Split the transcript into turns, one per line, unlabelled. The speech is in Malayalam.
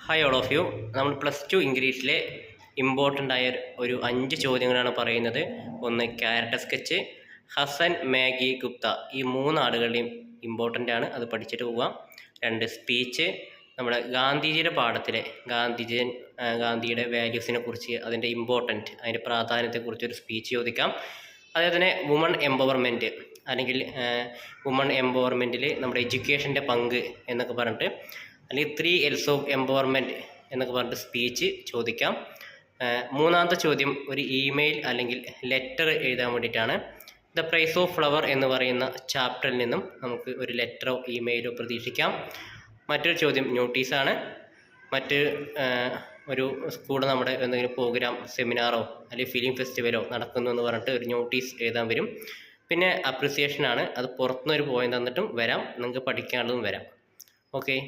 Hi all of U. നമ്മൾ +2 ഇംഗ്ലീഷിലെ ഇമ്പോർട്ടൻ്റ് ആയ ഒരു 5 ചോദ്യങ്ങളാണ് പറയുന്നത്. ഒന്ന് character sketch, Hasan, Maggie, Gupta, ഈ 3 ആളുകളുടെയും ഇമ്പോർട്ടൻ്റ് ആണ്, അത് പഠിച്ചിട്ട് പോവാം. 2 സ്പീച്ച്, നമ്മുടെ ഗാന്ധിജിയുടെ പാഠത്തിലെ ഗാന്ധിയുടെ വാല്യൂസിനെ കുറിച്ച്, അതിൻ്റെ ഇമ്പോർട്ടൻറ്റ്, അതിൻ്റെ പ്രാധാന്യത്തെക്കുറിച്ച് ഒരു സ്പീച്ച് ചോദിക്കാം. അതേപോലെ തന്നെ വുമൺ എംപവർമെൻറ്റ് അല്ലെങ്കിൽ വുമൺ എംപവർമെൻറ്റിൽ നമ്മുടെ എഡ്യൂക്കേഷൻ്റെ പങ്ക് എന്നൊക്കെ പറഞ്ഞിട്ട്, അല്ലെങ്കിൽ 3 L's ഓഫ് എംപവർമെൻറ്റ് എന്നൊക്കെ പറഞ്ഞിട്ട് സ്പീച്ച് ചോദിക്കാം. മൂന്നാമത്തെ ചോദ്യം ഒരു ഇമെയിൽ അല്ലെങ്കിൽ ലെറ്റർ എഴുതാൻ വേണ്ടിയിട്ടാണ്. ദ പ്രൈസ് ഓഫ് ഫ്ലവർ എന്ന് പറയുന്ന ചാപ്റ്ററിൽ നിന്നും നമുക്ക് ഒരു ലെറ്ററോ ഇമെയിലോ പ്രതീക്ഷിക്കാം. മറ്റൊരു ചോദ്യം നോട്ടീസാണ്. ഒരു സ്കൂളിൽ നമ്മുടെ എന്തെങ്കിലും പ്രോഗ്രാം, സെമിനാറോ അല്ലെങ്കിൽ ഫിലിം ഫെസ്റ്റിവലോ നടക്കുന്നു എന്ന് പറഞ്ഞിട്ട് ഒരു നോട്ടീസ് എഴുതാൻ വരും. പിന്നെ അപ്രിസിയേഷനാണ്, അത് പുറത്തുനിന്നൊരു പോയിന്റ് തന്നിട്ടും വരാം, നിങ്ങൾക്ക് പഠിക്കാനുള്ളതും വരാം. ഓക്കെ.